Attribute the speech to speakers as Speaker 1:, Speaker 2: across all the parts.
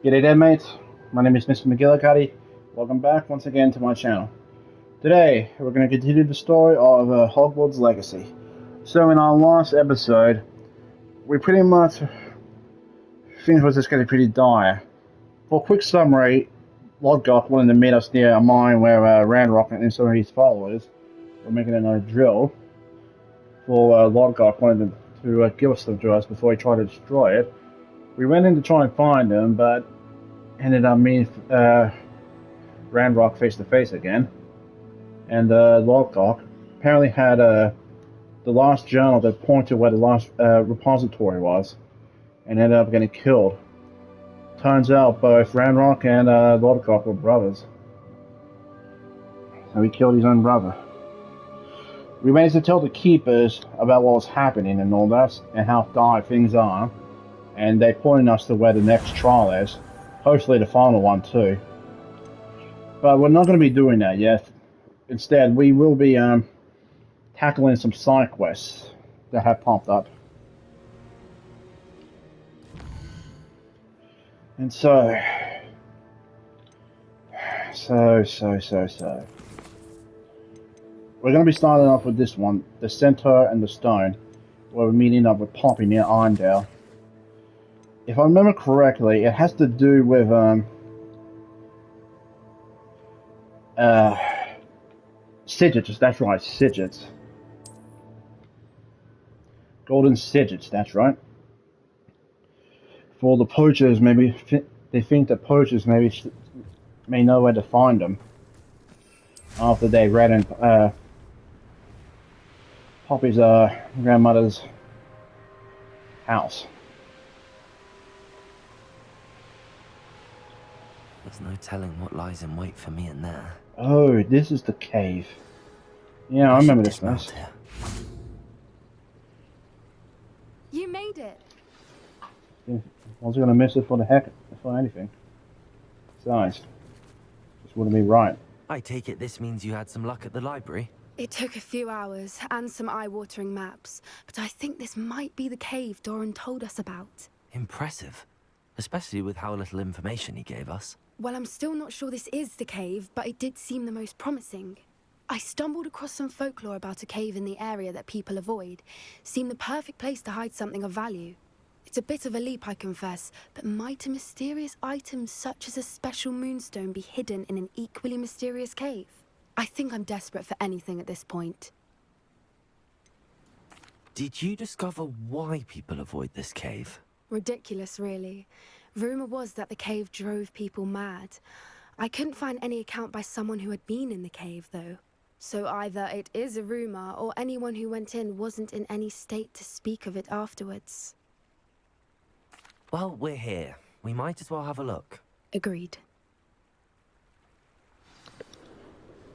Speaker 1: G'day there mates, my name is Mr. Magilla-Cutti. Welcome back once again to my channel. Today we're going to continue the story of Hogwarts Legacy. So in our last episode, we pretty much things was just getting pretty dire. For a quick summary, Lodgok wanted to meet us near a mine where Ranrok and some of his followers were making a drill. For Lodgok wanted to give us them to us before he tried to destroy it. We went in to try and find him, but ended up meeting Ranrok face to face again. And Lodgok apparently had the last journal that pointed where the last repository was, and ended up getting killed. Turns out both Ranrok and Lodgok were brothers. So he killed his own brother. We managed to tell the keepers about what was happening and all that, and how dire things are. And they pointed us to where the next trial is. Hopefully the final one too. But we're not going to be doing that yet. Instead, we will be tackling some side quests that have popped up. And so. We're going to be starting off with this one, the Centaur and the Stone, where we're meeting up with Poppy near Irondale. If I remember correctly, it has to do with Sigils, that's right, Sigils. Golden Sigils, that's right. For the poachers, maybe they think that poachers may know where to find them after they read in Poppy's grandmother's house.
Speaker 2: There's no telling what lies in wait for me in there.
Speaker 1: Oh, this is the cave. Yeah, I remember this place.
Speaker 3: You made it.
Speaker 1: Yeah, I was gonna miss it for the heck, for anything. Besides, this wouldn't be right.
Speaker 2: I take it this means you had some luck at the library?
Speaker 3: It took a few hours and some eye-watering maps, but I think this might be the cave Doran told us about.
Speaker 2: Impressive, especially with how little information he gave us.
Speaker 3: Well, I'm still not sure this is the cave, but it did seem the most promising. I stumbled across some folklore about a cave in the area that people avoid. Seemed the perfect place to hide something of value. It's a bit of a leap, I confess, but might a mysterious item such as a special moonstone be hidden in an equally mysterious cave? I think I'm desperate for anything at this point.
Speaker 2: Did you discover why people avoid this cave?
Speaker 3: Ridiculous, really. Rumor was that the cave drove people mad. I couldn't find any account by someone who had been in the cave, though. So either it is a rumor, or anyone who went in wasn't in any state to speak of it afterwards.
Speaker 2: Well, we're here. We might as well have a look.
Speaker 3: Agreed.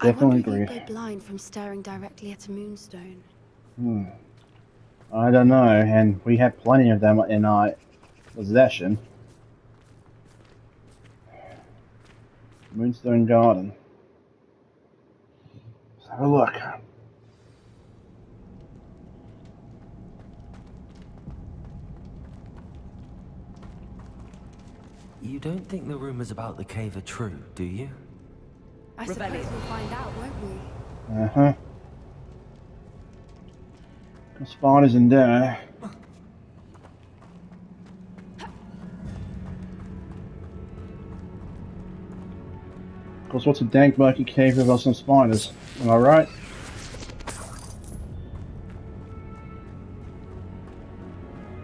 Speaker 1: Definitely
Speaker 3: I
Speaker 1: agreed.
Speaker 3: wonder if you go blind from staring directly at a moonstone.
Speaker 1: I don't know, and we have plenty of them in our possession. Moonstone Garden. Let's have a look.
Speaker 2: You don't think the rumors about the cave are true, do you?
Speaker 3: I suppose we'll find out, won't we?
Speaker 1: Uh-huh. Got spiders in there. Of course, what's a dank murky cave without some spiders? Am I right?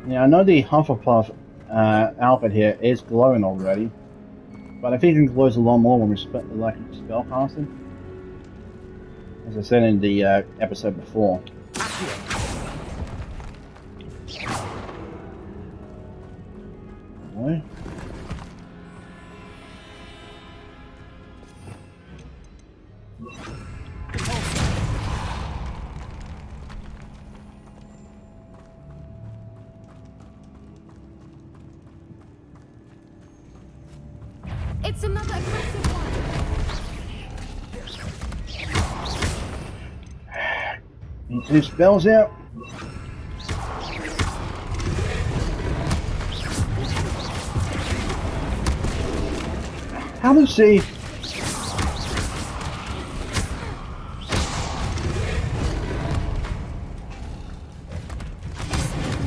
Speaker 1: Yeah, I know the Hufflepuff outfit here is glowing already, but I think it glows a lot more when we like spellcasting. As I said in the episode before. Hello?
Speaker 3: It's another aggressive one!
Speaker 1: Need 2 spells out. How does she...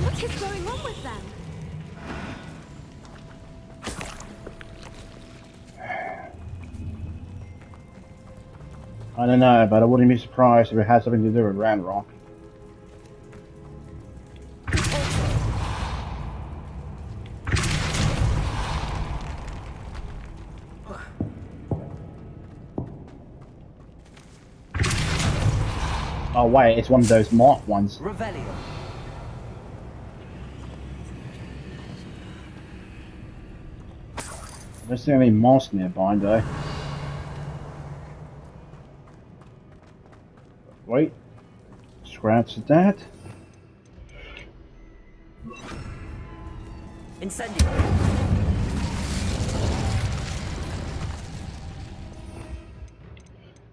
Speaker 3: What is going on with them?
Speaker 1: I don't know, but I wouldn't be surprised if it had something to do with Ranrok. Oh wait, it's one of those marked ones.
Speaker 2: Revelio.
Speaker 1: There's not any moss nearby though. Wait. Scratch that.
Speaker 2: Incendio.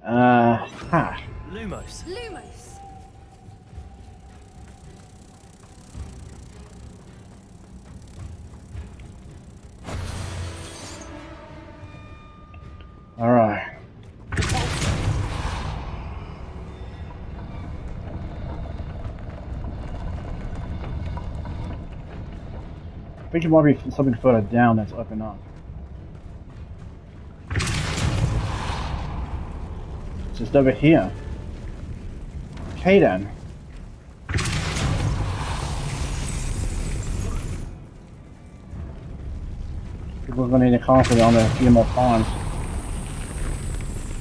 Speaker 1: Ha.
Speaker 2: Lumos.
Speaker 3: Lumos!
Speaker 1: Alright. I think it might be something further down that's open up. It's just over here. Okay then. We're gonna need to concentrate on it a few more times.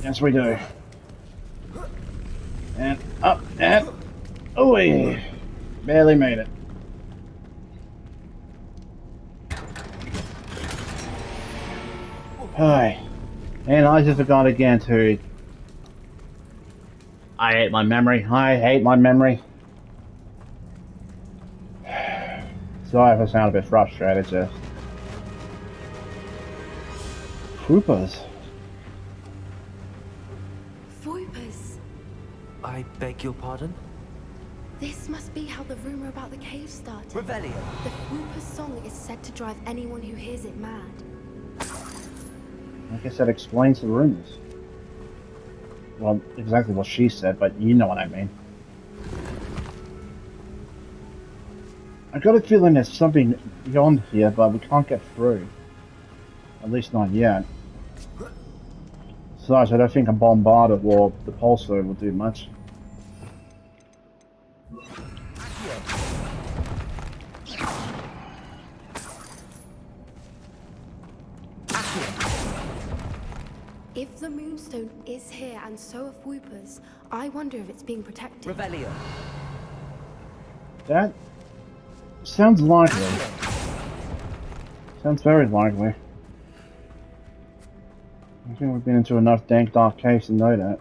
Speaker 1: Yes we do. And up and away. Barely made it. Hi. And I just forgot again to... I hate my memory. I hate my memory. Sorry if I sound a bit frustrated, just... Troopers.
Speaker 3: Voipers.
Speaker 2: I beg your pardon?
Speaker 3: This must be how the rumor about the cave started.
Speaker 2: Revelio.
Speaker 3: The Whooper's song is said to drive anyone who hears it mad.
Speaker 1: I guess that explains the rumors. Well, exactly what she said, but you know what I mean. I got a feeling there's something beyond here, but we can't get through. At least not yet. Besides, I don't think a bombard or the pulsar will do much.
Speaker 3: If the Moonstone is here and so are Whoopers, I wonder if it's being protected.
Speaker 2: Revelio.
Speaker 1: That sounds likely. Sounds very likely. I think we've been into enough dank dark caves to know that.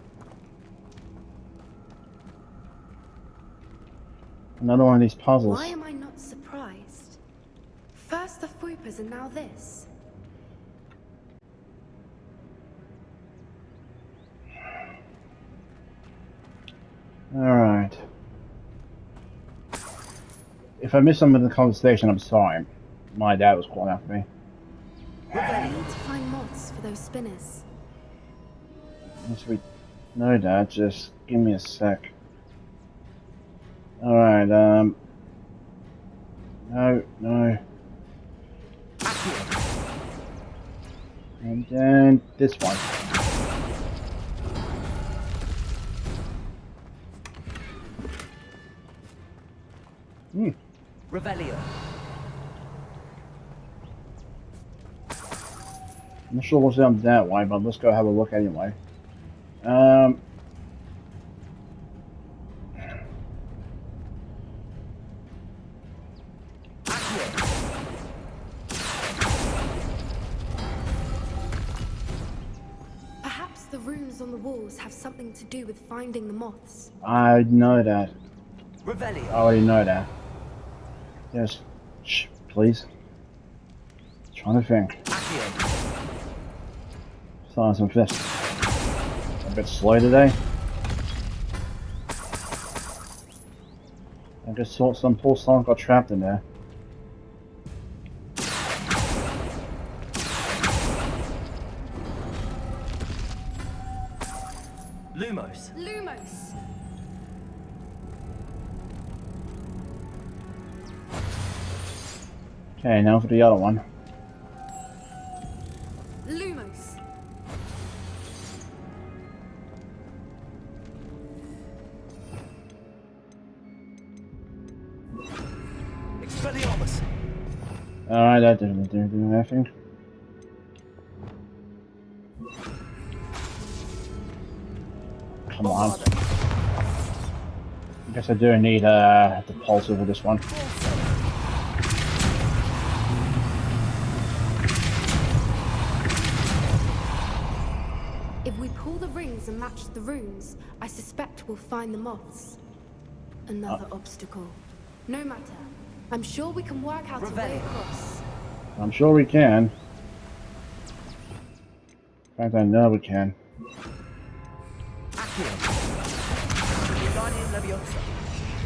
Speaker 1: Another one of these puzzles.
Speaker 3: Why am I not surprised? First the Whoopers and now this.
Speaker 1: Alright. If I missed some of the conversation, I'm sorry. My dad was calling after me.
Speaker 3: I need to find moths for those spinners.
Speaker 1: Yes, we know, Dad. Just give me a sec. Alright, no. And then this one.
Speaker 2: Revelio.
Speaker 1: I'm not sure what's down that way, but let's go have a look anyway.
Speaker 3: Perhaps the runes on the walls have something to do with finding the moths.
Speaker 1: I know that.
Speaker 2: Revelio.
Speaker 1: I already know that. Yes. Shh, please. Trying to think. Silence and fist. A bit slow today. I just thought some poor soul got trapped in there. Okay, now for the other one.
Speaker 3: Lumos.
Speaker 2: Expelliarmus.
Speaker 1: Alright, that didn't do anything. Come on. I guess I do need the pulse over this one.
Speaker 3: If we pull the rings and match the runes, I suspect we'll find the moths. Another obstacle. No matter. I'm sure we can work out a way across.
Speaker 1: I'm sure we can. In fact, I know we can.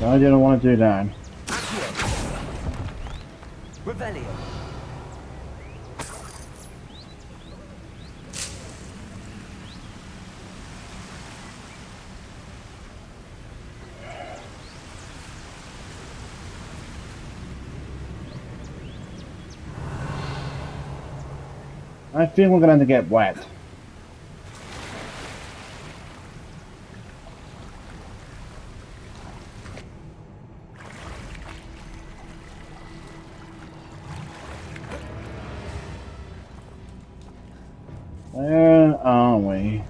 Speaker 1: No, I didn't want to do that.
Speaker 2: Revelio.
Speaker 1: I feel we're going to get wet. Where are we?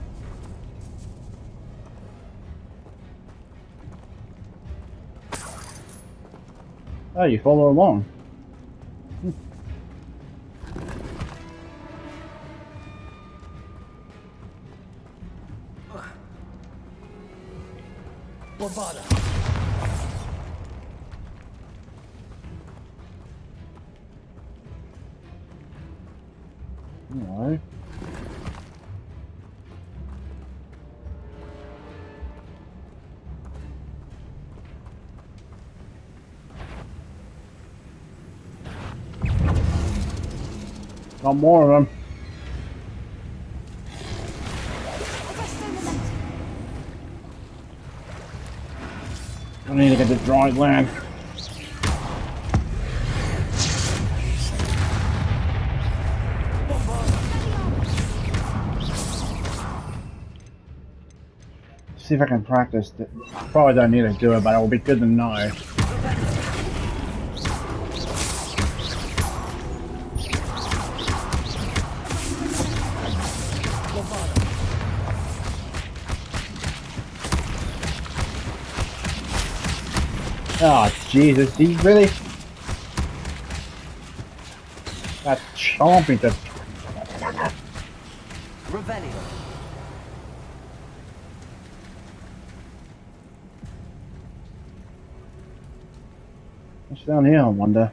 Speaker 1: Oh, you follow along.
Speaker 2: Bombarda.
Speaker 1: No. Got more of them. I need to get to dry land. See if I can practice it. Probably don't need to do it, but it will be good to know. Oh, Jesus, he really... That's chomping to...
Speaker 2: Revelio.
Speaker 1: What's down here, I wonder?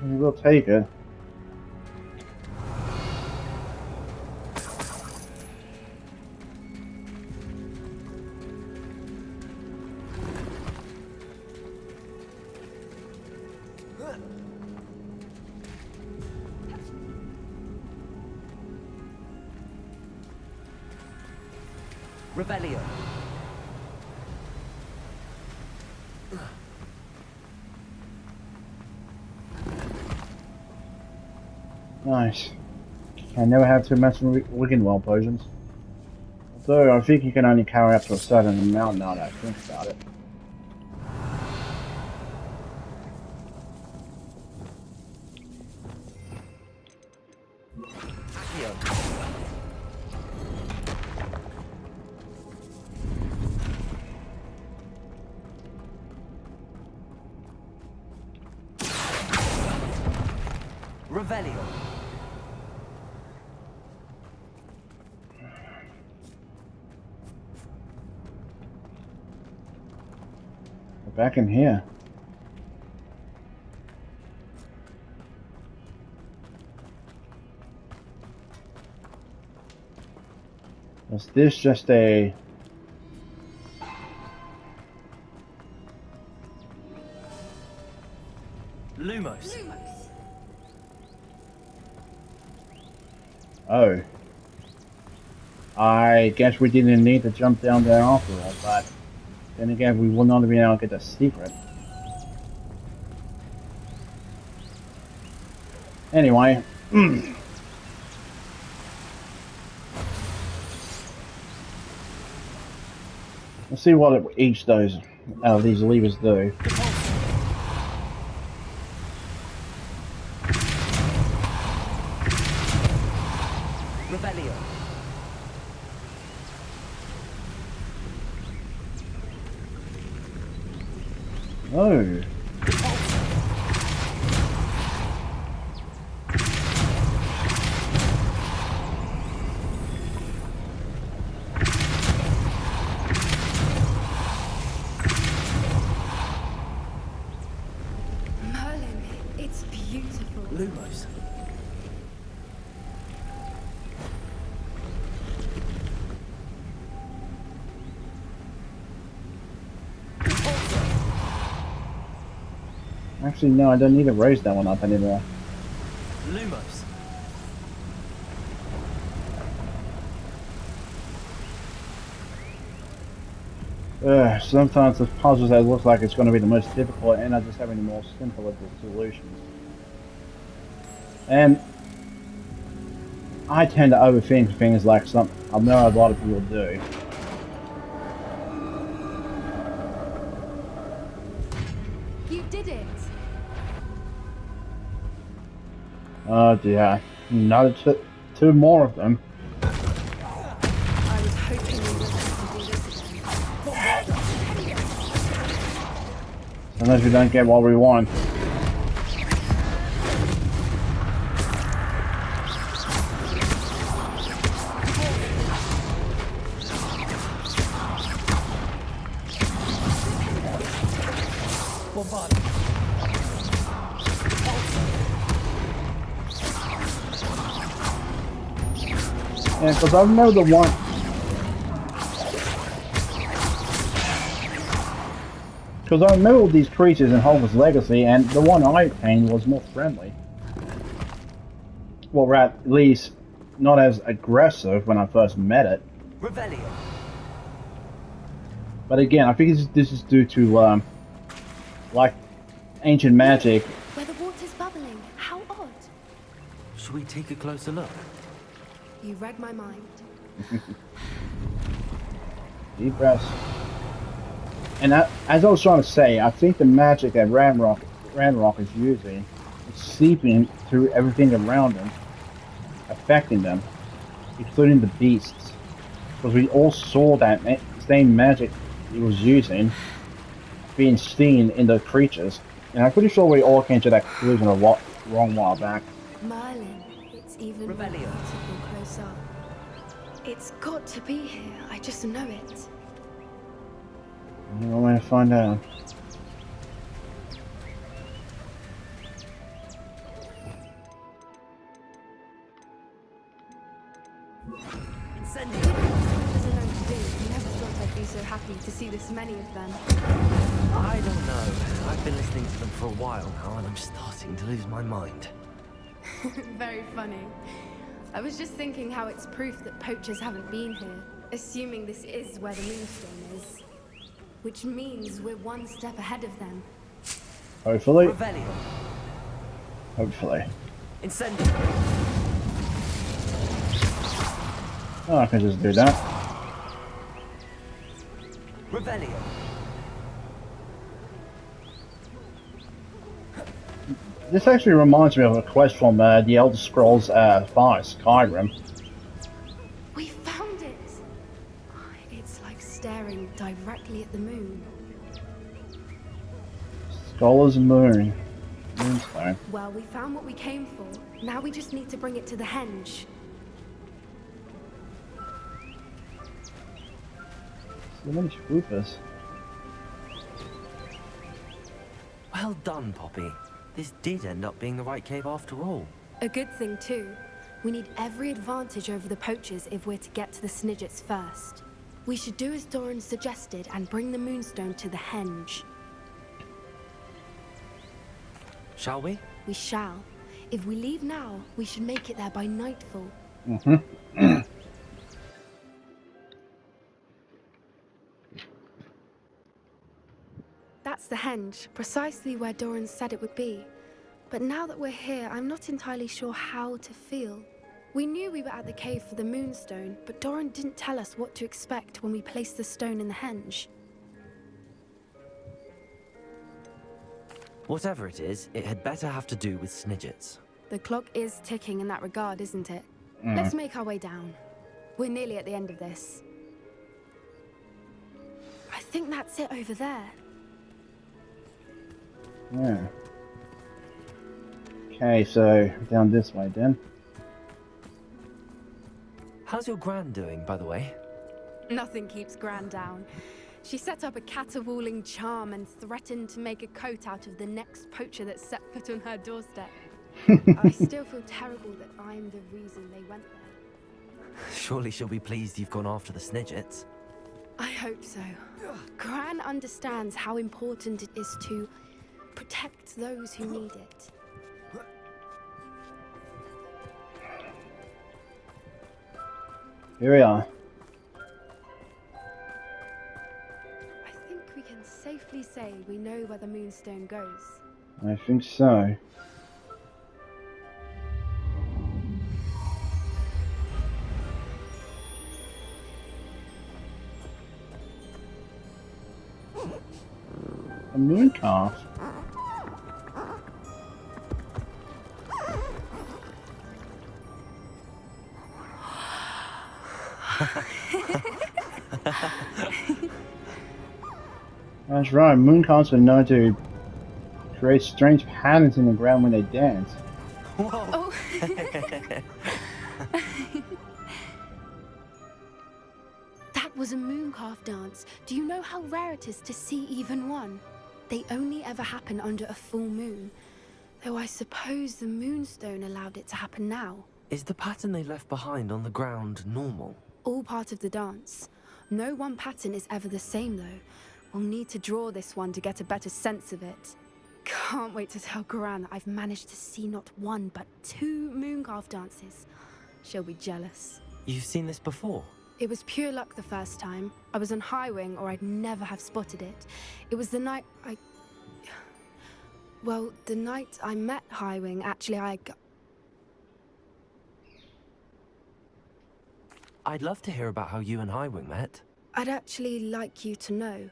Speaker 1: We'll take it.
Speaker 2: Revelio.
Speaker 1: Nice. I never have too much wicked well potions. Although I think you can only carry up to a certain amount now that I think about it.
Speaker 2: Revelio.
Speaker 1: We're back in here. Was this just a...
Speaker 2: Lumos.
Speaker 1: Oh. I guess we didn't need to jump down there after all, but then again, we will not be able to get the secret. Anyway. Let's see what each these levers do.
Speaker 2: Revelio.
Speaker 1: Oh.
Speaker 3: Merlin, it's beautiful.
Speaker 2: Lumos.
Speaker 1: Actually, no, I don't need to raise that one up anymore.
Speaker 2: Lumos.
Speaker 1: Sometimes the puzzles that look like it's going to be the most difficult and I just having the more simpler solutions. And I tend to overthink things like I know a lot of people do.
Speaker 3: You did it!
Speaker 1: Oh dear. Another two more of them.
Speaker 3: I was hoping we wouldn't have to do this again.
Speaker 1: Unless we don't get what we want. Yeah, because I remember the one. Because I remember these creatures in Hogwarts Legacy, and the one I obtained was more friendly. Well, at least not as aggressive when I first met it.
Speaker 2: Revelio.
Speaker 1: But again, I think this is due to like ancient magic.
Speaker 3: Where the water's bubbling. How odd.
Speaker 2: Should we take a closer look?
Speaker 3: You read my mind.
Speaker 1: Deep breaths. And as I was trying to say, I think the magic that Ranrok is using is seeping through everything around them, affecting them, including the beasts. Because we all saw that same magic he was using being seen in the creatures. And I'm pretty sure we all came to that conclusion a long while back.
Speaker 3: Merlin, it's even more
Speaker 2: Revelio.
Speaker 3: beautiful close up. It's got to be here. I just know it.
Speaker 1: I'm going to find out.
Speaker 2: Incendio.
Speaker 3: There's a note to do. You never thought I'd be so happy to see this many of them.
Speaker 2: I don't know. I've been listening to them for a while now, and I'm starting to lose my mind.
Speaker 3: Very funny. I was just thinking how it's proof that poachers haven't been here, assuming this is where the moonstone is. Which means we're one step ahead of them.
Speaker 1: Hopefully.
Speaker 2: Revelio.
Speaker 1: Hopefully.
Speaker 2: Incendio.
Speaker 1: Oh, I can just do that.
Speaker 2: Revelio.
Speaker 1: This actually reminds me of a quest from the Elder Scrolls 5, Skyrim.
Speaker 3: We found it! It's like staring directly at the moon.
Speaker 1: Scholar's Moon. Moonstone.
Speaker 3: Well, we found what we came for. Now we just need to bring it to the henge.
Speaker 1: So many swoopers.
Speaker 2: Well done, Poppy. This did end up being the right cave after all.
Speaker 3: A good thing, too. We need every advantage over the poachers if we're to get to the Snidgets first. We should do as Doran suggested and bring the moonstone to the henge.
Speaker 2: Shall we?
Speaker 3: We shall. If we leave now, we should make it there by nightfall.
Speaker 1: Mm-hmm.
Speaker 3: That's the henge, precisely where Doran said it would be. But now that we're here, I'm not entirely sure how to feel. We knew we were at the cave for the moonstone, but Doran didn't tell us what to expect when we placed the stone in the henge.
Speaker 2: Whatever it is, it had better have to do with Snidgets.
Speaker 3: The clock is ticking in that regard, isn't it?
Speaker 1: Mm.
Speaker 3: Let's make our way down. We're nearly at the end of this. I think that's it over there.
Speaker 1: Yeah. Okay, so down this way then.
Speaker 2: How's your gran doing, by the way?
Speaker 3: Nothing keeps Gran down. She set up a caterwauling charm and threatened to make a coat out of the next poacher that set foot on her doorstep. I still feel terrible that I'm the reason they went there.
Speaker 2: Surely she'll be pleased you've gone after the Snidgets.
Speaker 3: I hope so. Gran understands how important it is to protect those who need it.
Speaker 1: Here we are.
Speaker 3: I think we can safely say we know where the moonstone goes.
Speaker 1: I think so. A moon calf. That's right, moon calves are known to create strange patterns in the ground when they dance.
Speaker 2: Whoa!
Speaker 3: Oh. That was a mooncalf dance. Do you know how rare it is to see even one? They only ever happen under a full moon. Though I suppose the moonstone allowed it to happen now.
Speaker 2: Is the pattern they left behind on the ground normal?
Speaker 3: All part of the dance. No one pattern is ever the same though. We'll need to draw this one to get a better sense of it. Can't wait to tell Gran that I've managed to see not one but 2 mooncalf dances. She'll be jealous.
Speaker 2: You've seen this before?
Speaker 3: It was pure luck the first time. I was on Highwing or I'd never have spotted it. It was the night Well, the night I met Highwing, actually
Speaker 2: I'd love to hear about how you and Highwing met.
Speaker 3: I'd actually like you to know.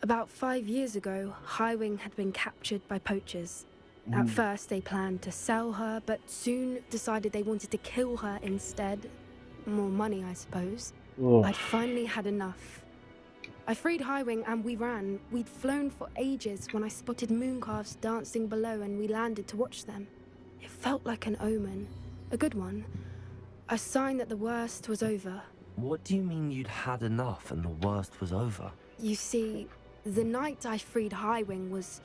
Speaker 3: About 5 years ago, Highwing had been captured by poachers. At first, they planned to sell her, but soon decided they wanted to kill her instead. More money, I suppose.
Speaker 1: Ugh.
Speaker 3: I'd finally had enough. I freed Highwing and we ran. We'd flown for ages when I spotted mooncalves dancing below and we landed to watch them. It felt like an omen. A good one. A sign that the worst was over.
Speaker 2: What do you mean you'd had enough and the worst was over?
Speaker 3: You see, the night I freed Highwing was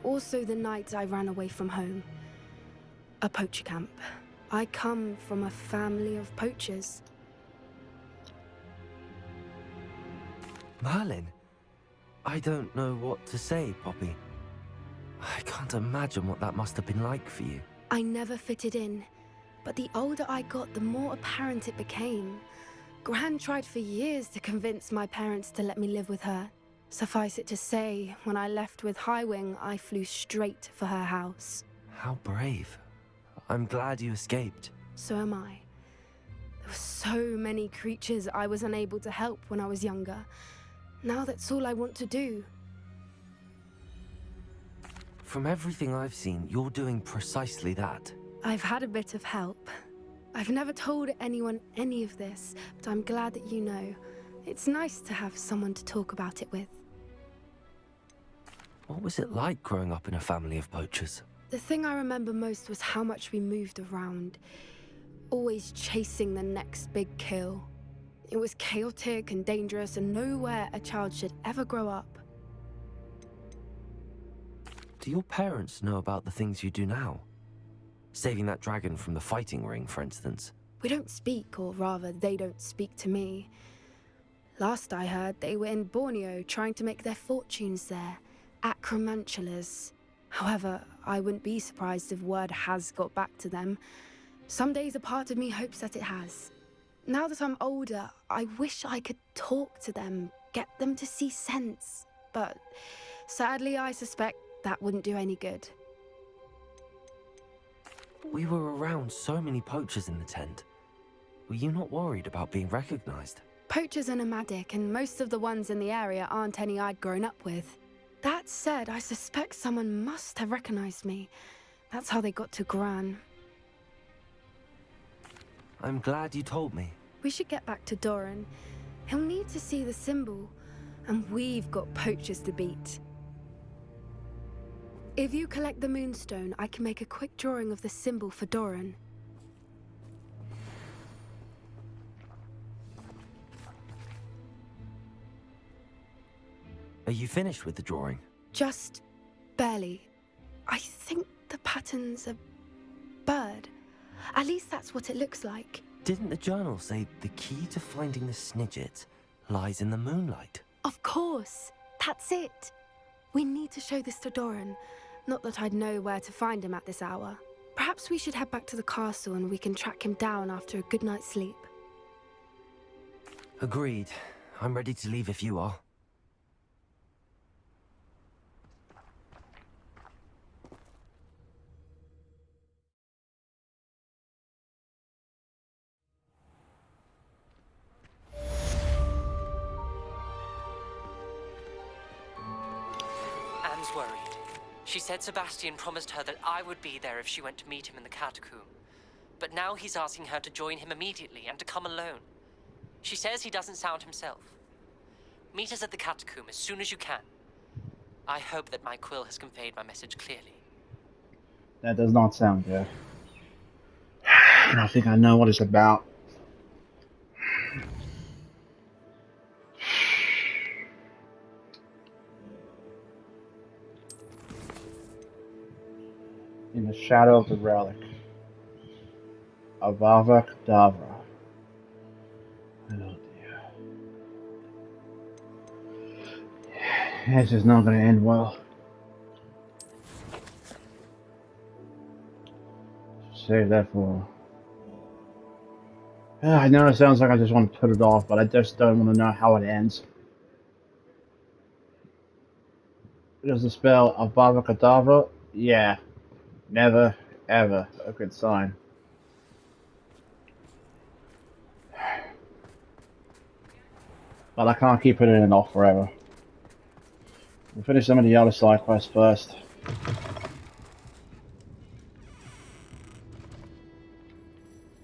Speaker 3: also the night I ran away from home. A poacher camp. I come from a family of poachers.
Speaker 2: Merlin? I don't know what to say, Poppy. I can't imagine what that must have been like for you.
Speaker 3: I never fitted in, but the older I got, the more apparent it became. Gran tried for years to convince my parents to let me live with her. Suffice it to say, when I left with Highwing, I flew straight for her house.
Speaker 2: How brave. I'm glad you escaped.
Speaker 3: So am I. There were so many creatures I was unable to help when I was younger. Now that's all I want to do.
Speaker 2: From everything I've seen, you're doing precisely that.
Speaker 3: I've had a bit of help. I've never told anyone any of this, but I'm glad that you know. It's nice to have someone to talk about it with.
Speaker 2: What was it like growing up in a family of poachers?
Speaker 3: The thing I remember most was how much we moved around, always chasing the next big kill. It was chaotic and dangerous and nowhere a child should ever grow up.
Speaker 2: Do your parents know about the things you do now? Saving that dragon from the fighting ring, for instance.
Speaker 3: We don't speak, or rather, they don't speak to me. Last I heard, they were in Borneo trying to make their fortunes there. Acromantulas. However, I wouldn't be surprised if word has got back to them. Some days a part of me hopes that it has. Now that I'm older, I wish I could talk to them, get them to see sense. But sadly, I suspect that wouldn't do any good.
Speaker 2: We were around so many poachers in the tent. Were you not worried about being recognized?
Speaker 3: Poachers are nomadic, and most of the ones in the area aren't any I'd grown up with. That said, I suspect someone must have recognized me. That's how they got to Gran.
Speaker 2: I'm glad you told me.
Speaker 3: We should get back to Doran. He'll need to see the symbol, and we've got poachers to beat. If you collect the moonstone, I can make a quick drawing of the symbol for Doran.
Speaker 2: Are you finished with the drawing?
Speaker 3: Just barely. I think the pattern's a bird. At least that's what it looks like.
Speaker 2: Didn't the journal say the key to finding the Snidget lies in the moonlight?
Speaker 3: Of course. That's it. We need to show this to Doran. Not that I'd know where to find him at this hour. Perhaps we should head back to the castle and we can track him down after a good night's sleep.
Speaker 2: Agreed. I'm ready to leave if you are.
Speaker 4: Anne's worried. She said Sebastian promised her that I would be there if she went to meet him in the catacomb. But now he's asking her to join him immediately and to come alone. She says he doesn't sound himself. Meet us at the catacomb as soon as you can. I hope that my quill has conveyed my message clearly.
Speaker 1: That does not sound good. And I think I know what it's about. In the shadow of the relic. Avada Kedavra. Oh dear. This is not going to end well. Save that for... I know it sounds like I just want to put it off, but I just don't want to know how it ends. Does the spell Avada Kedavra? Yeah. Never, ever a good sign. But I can't keep putting it off forever. We'll finish some of the other side quests first.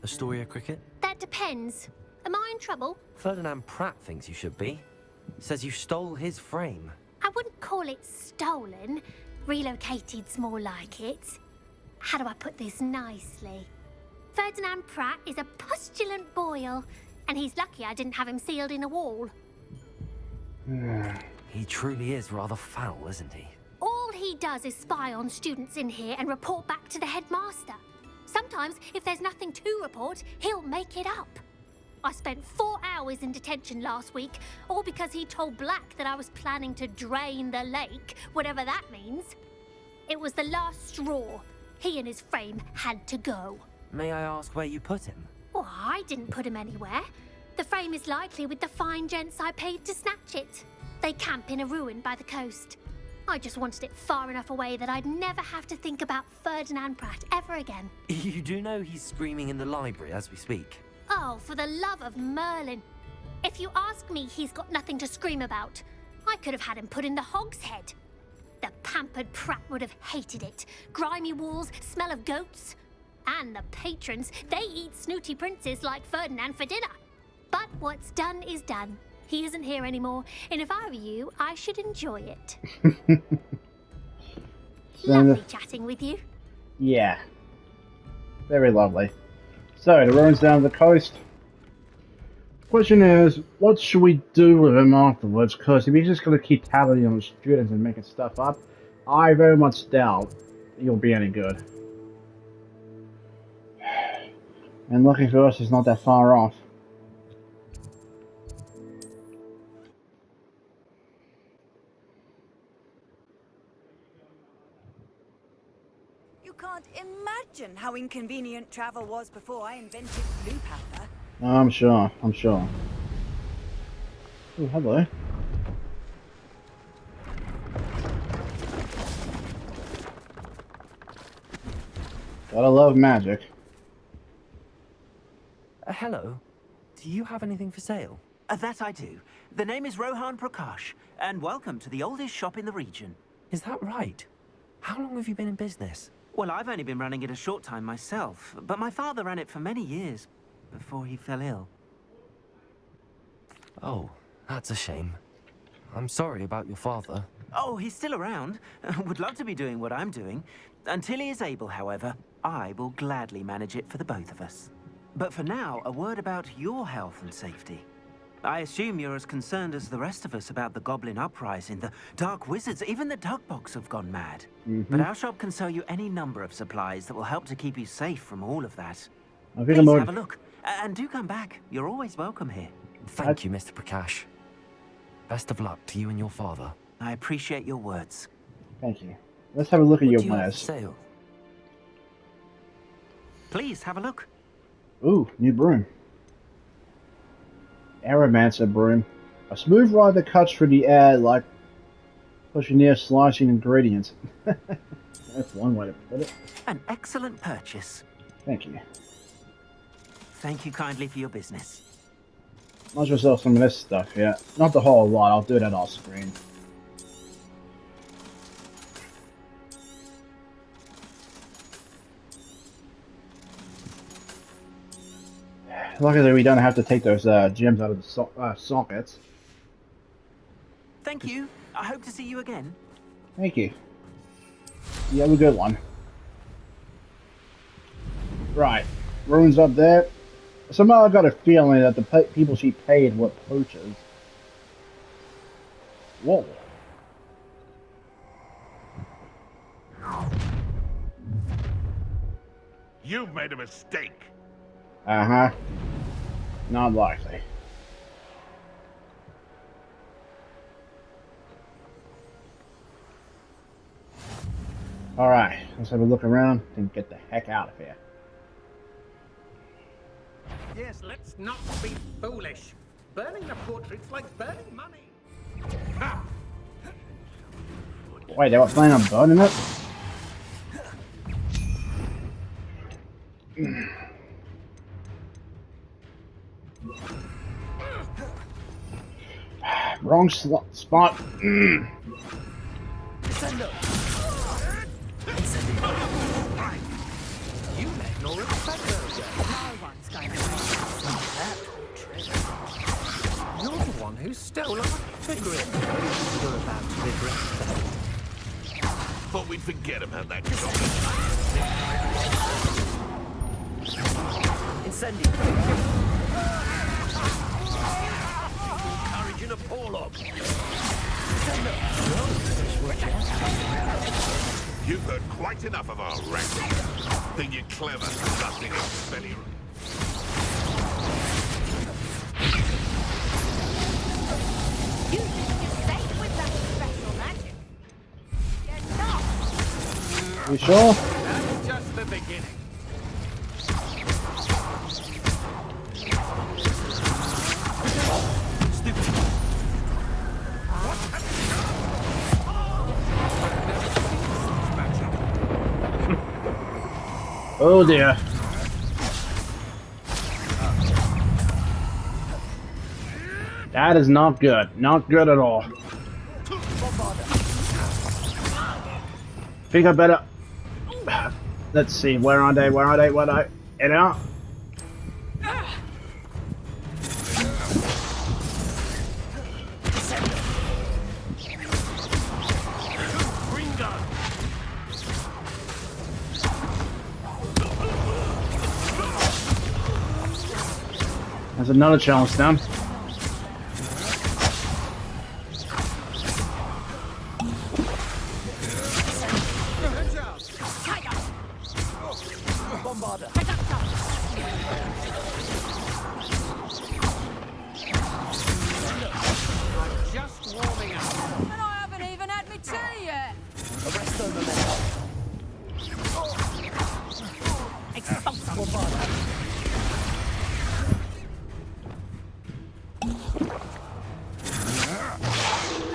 Speaker 2: Astoria Cricket?
Speaker 5: That depends. Am I in trouble?
Speaker 2: Ferdinand Pratt thinks you should be. Says you stole his frame.
Speaker 5: I wouldn't call it stolen. Relocated's more like it. How do I put this nicely? Ferdinand Pratt is a postulant boil, and he's lucky I didn't have him sealed in a wall.
Speaker 2: He truly is rather foul, isn't he?
Speaker 5: All he does is spy on students in here and report back to the headmaster. Sometimes, if there's nothing to report, he'll make it up. I spent 4 hours in detention last week, all because he told Black that I was planning to drain the lake, whatever that means. It was the last straw. He and his frame had to go.
Speaker 2: May I ask where you put him?
Speaker 5: Well, I didn't put him anywhere. The frame is likely with the fine gents I paid to snatch it. They camp in a ruin by the coast. I just wanted it far enough away that I'd never have to think about Ferdinand Pratt ever again.
Speaker 2: You do know he's screaming in the library as we speak.
Speaker 5: Oh, for the love of Merlin. If you ask me, he's got nothing to scream about. I could have had him put in the hogshead. The pampered Pratt would have hated it. Grimy walls, smell of goats. And the patrons, they eat snooty princes like Ferdinand for dinner. But what's done is done. He isn't here anymore, and if I were you, I should enjoy it. Lovely chatting with you.
Speaker 1: Yeah. Very lovely. So, the ruins down the coast. Question is, what should we do with him afterwards? Because if he's just going to keep tattling on the students and making stuff up, I very much doubt he'll be any good. And lucky for us, he's not that far off.
Speaker 6: You You can't imagine how inconvenient travel was before I invented blue powder.
Speaker 1: I'm sure. I'm sure. Oh, hello. Gotta love magic.
Speaker 2: Hello. Do you have anything for sale?
Speaker 7: That I do. The name is Rohan Prakash, and welcome to the oldest shop in the region.
Speaker 2: Is that right? How long have you been in business?
Speaker 7: Well, I've only been running it a short time myself, but my father ran it for many years before he fell ill.
Speaker 2: Oh, that's a shame. I'm sorry about your father.
Speaker 7: Oh, he's still around. Would love to be doing what I'm doing. Until he is able, however, I will gladly manage it for the both of us. But for now, a word about your health and safety. I assume you're as concerned as the rest of us about the goblin uprising, the dark wizards, even the duck box have gone mad. But our shop can sell you any number of supplies that will help to keep you safe from all of that. Please have a look, and do come back. You're always welcome here.
Speaker 2: Thank you, Mr. Prakash. Best of luck to you and your father.
Speaker 7: I appreciate your words.
Speaker 1: Thank you. Let's have a look at your
Speaker 2: What do you have for
Speaker 1: wares.
Speaker 2: sale?
Speaker 7: Please have a look.
Speaker 1: Ooh, new broom. Aromancer broom. A smooth ride that cuts through the air like pushing near slicing ingredients. That's one way to put it.
Speaker 7: An excellent purchase.
Speaker 1: Thank you.
Speaker 7: Thank you kindly for your business.
Speaker 1: Might as well sell some of this stuff here. Not the whole lot, I'll do that off screen. Luckily we don't have to take those gems out of the sockets.
Speaker 7: Thank you. I hope to see you again.
Speaker 1: Thank you. You have a good one. Right. Ruins up there. Somehow I got a feeling that the people she paid were poachers. Whoa.
Speaker 8: You've made a mistake.
Speaker 1: Uh-huh. Not likely. Alright, let's have a look around and get the heck out of here.
Speaker 9: Yes, let's not be foolish. Burning the portrait's like burning money. Ha!
Speaker 1: Wait, they were planning on burning it? Wrong spot.
Speaker 9: You let no respect those.
Speaker 6: No one's going to that portrait.
Speaker 9: You're the one who stole our figurine. You're about to regret that.
Speaker 8: Thought we'd forget about that
Speaker 2: Incendio.
Speaker 8: Encouraging a Porlock. You've heard quite enough of our ranking. Think you're clever, nothing else, belly.
Speaker 5: You think you're safe with that special magic? You're not.
Speaker 1: You sure?
Speaker 9: That's just the beginning.
Speaker 1: Oh dear. That is not good. Not good at all. Think I better... Let's see, where are they? Where are they? Where are they? In out. There's another challenge down.
Speaker 9: Just warming up.
Speaker 6: And I haven't even had my tea yet.
Speaker 2: Arresto momentum.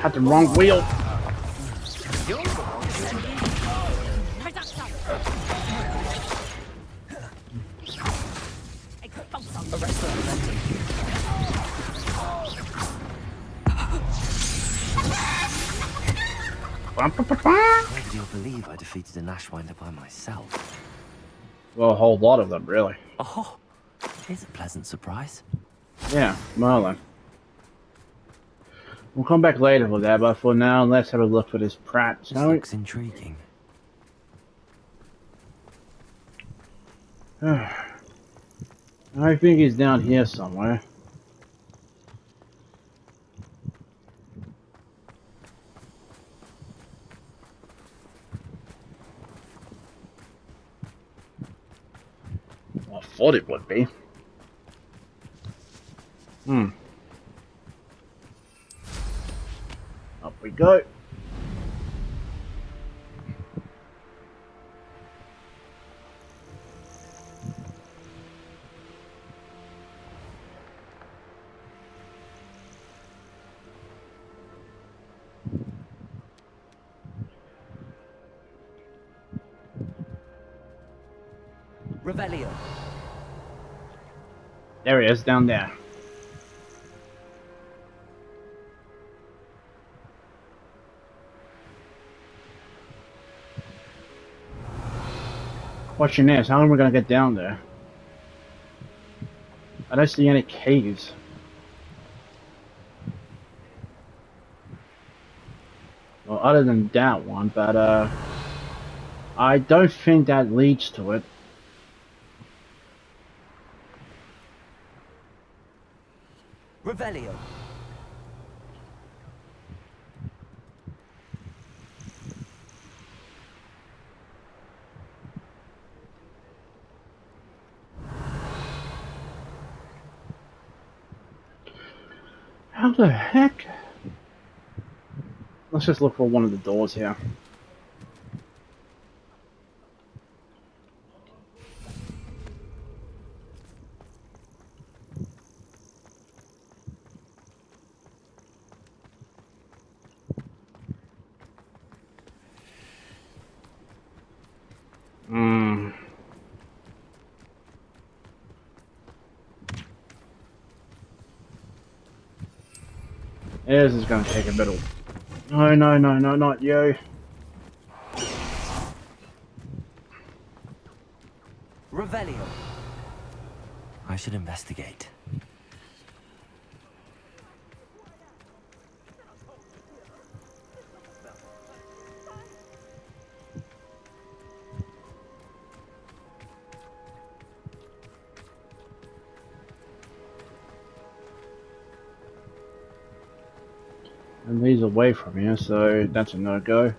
Speaker 1: had the wrong wheel.
Speaker 9: You're the one
Speaker 2: Nobody will believe I defeated an Ashwinder by myself.
Speaker 1: Well, a whole lot of them, really.
Speaker 2: Oh, here's a pleasant surprise.
Speaker 1: Yeah, Merlin. We'll come back later with that, but for now, let's have a look for this Pratt.
Speaker 2: This looks intriguing.
Speaker 1: I think he's down here somewhere. I thought it would be. Up we go.
Speaker 2: Revelio.
Speaker 1: There he is, down there. Question is, how are we gonna get down there? I don't see any caves. Well, other than that one, but I don't think that leads to it.
Speaker 2: Revelio.
Speaker 1: How the heck? Let's just look for one of the doors here. This is going to take a bit of... No, no, no, no, not you.
Speaker 2: Revelio. I should investigate.
Speaker 1: And he's away from here, so that's a no-go.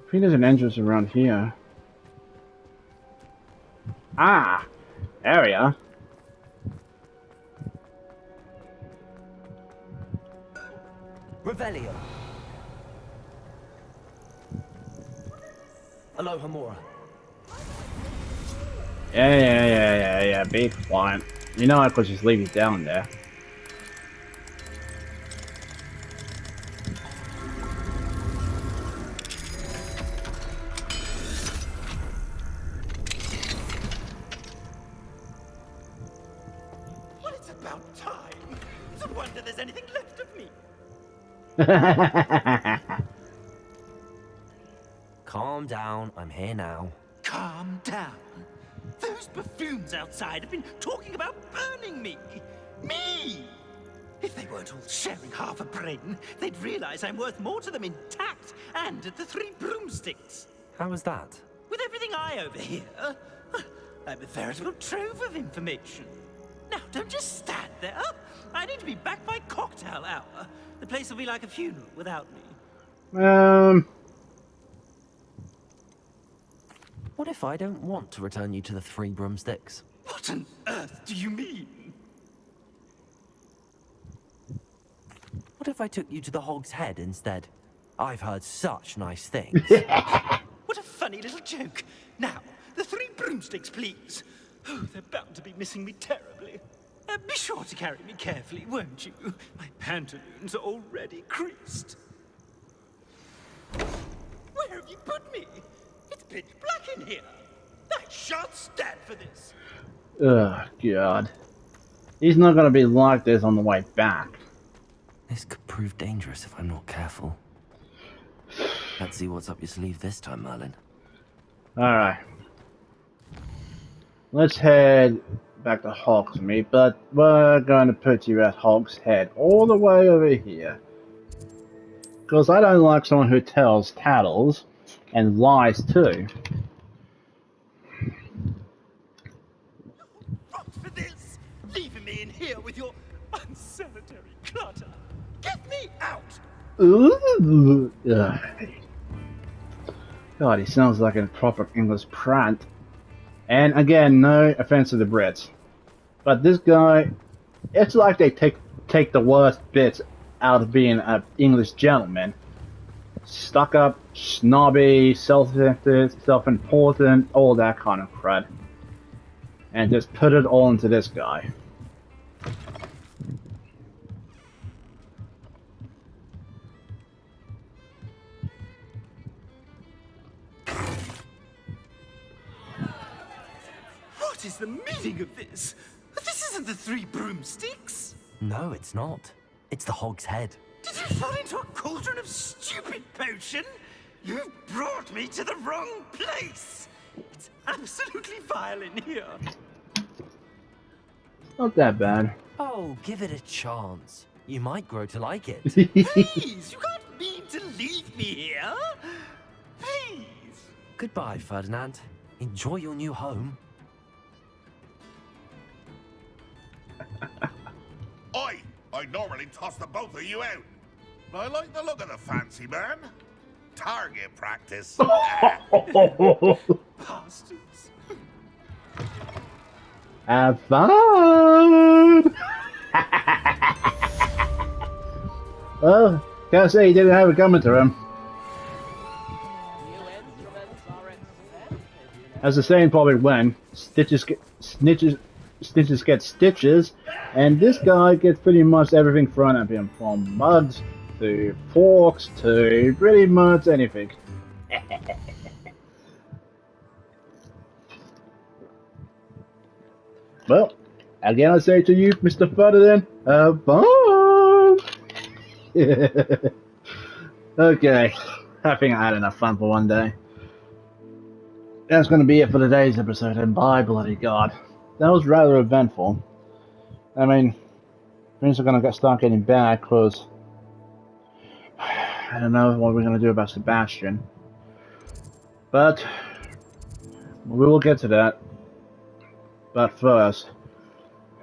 Speaker 1: I think there's an entrance around here. Ah! Area.
Speaker 2: Revelio. Aloha Mora.
Speaker 1: Yeah, be quiet. You know I could just leave you down there.
Speaker 7: Well, it's about time. It's a wonder there's anything left of me.
Speaker 2: Calm down, I'm here now.
Speaker 7: Calm down. Those buffoons outside have been talking about burning me. Me! If they weren't all sharing half a brain, they'd realize I'm worth more to them intact and at the Three Broomsticks.
Speaker 2: How was that?
Speaker 7: With everything I overhear, I'm a veritable trove of information. Now, don't just stand there. I need to be back by cocktail hour. The place will be like a funeral without me.
Speaker 2: What if I don't want to return you to the Three Broomsticks?
Speaker 7: What on earth do you mean?
Speaker 2: What if I took you to the Hog's Head instead? I've heard such nice things.
Speaker 10: What a funny little joke. Now, the 3 broomsticks, please. Oh, they're bound to be missing me terribly. Be sure to carry me carefully, won't you? My pantaloons are already creased. Where have you put me? It's pitch black in here. I shan't stand for this.
Speaker 1: Oh, God. He's not going to be like this on the way back.
Speaker 2: This could prove dangerous if I'm not careful. Let's see what's up your sleeve this time, Merlin.
Speaker 1: Alright. Let's head back to Hogsmeade, but we're going to put you at Hogshead, all the way over here. Because I don't like someone who tells tattles and lies too.
Speaker 10: What's for this? Leaving me in here with your unsanitary clutter. Get me out!
Speaker 1: Ooh. Ugh. God, he sounds like a proper English prant. And again, no offense to the Brits, but this guy, it's like they take the worst bits out of being an English gentleman. Stuck up, snobby, self-centered, self-important, all that kind of crud. And just put it all into this guy.
Speaker 10: What is the meaning of this? This isn't the 3 broomsticks.
Speaker 2: No, it's not. It's the Hog's Head.
Speaker 10: Did you fall into a cauldron of stupid potion? You've brought me to the wrong place. It's absolutely vile in here.
Speaker 1: Not that bad.
Speaker 2: Oh, give it a chance. You might grow to like it.
Speaker 10: Please, you can't mean to leave me here. Please.
Speaker 2: Goodbye, Ferdinand. Enjoy your new home.
Speaker 8: I'd normally toss the both of you out. But I like the look of the fancy man. Target practice.
Speaker 10: Bastards.
Speaker 1: Have fun! Well, can't say he didn't have it coming to him. As the saying probably went, stitches get stitches, and this guy gets pretty much everything thrown at him, from mugs to forks to pretty much anything. Well, again I say to you, Mr. Ferdinand, have fun! Okay, I think I had enough fun for one day. That's going to be it for today's episode, and by bloody god, that was rather eventful. I mean, things are going to start getting bad, because I don't know what we're going to do about Sebastian. But we will get to that. But first,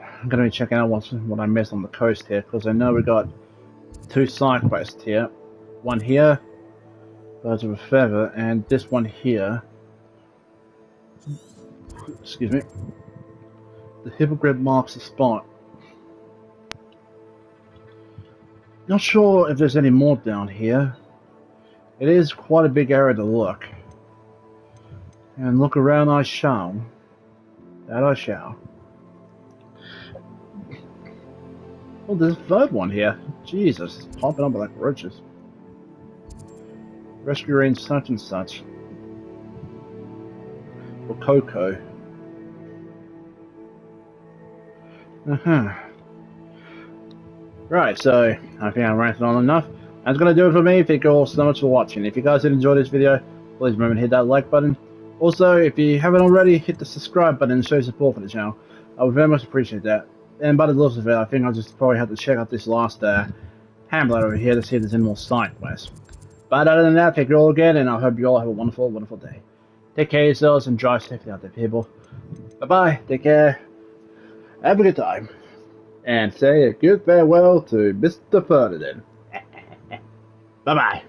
Speaker 1: I'm going to be checking out what I missed on the coast here, because I know we got 2 side quests here. One here, Birds of a Feather, and this one here. Excuse me. The hippogriff marks the spot. Not sure if there's any more down here. It is quite a big area to look. And look around I shall. That I shall. Oh, there's a third one here. Jesus, it's popping up like roaches. Rescue range such and such. Or Coco. Right, so I think I ranted on enough. That's going to do it for me. Thank you all so much for watching. If you guys did enjoy this video, please remember to hit that like button. Also, if you haven't already, hit the subscribe button and show support for the channel. I would very much appreciate that. And by the looks of it, I think I'll just probably have to check out this last hamlet over here to see if there's any more side quests. But other than that, thank you all again, and I hope you all have a wonderful, wonderful day. Take care of yourselves and drive safely out there, people. Bye-bye, take care, have a good time, and say a good farewell to Mr. Ferdinand. Bye-bye.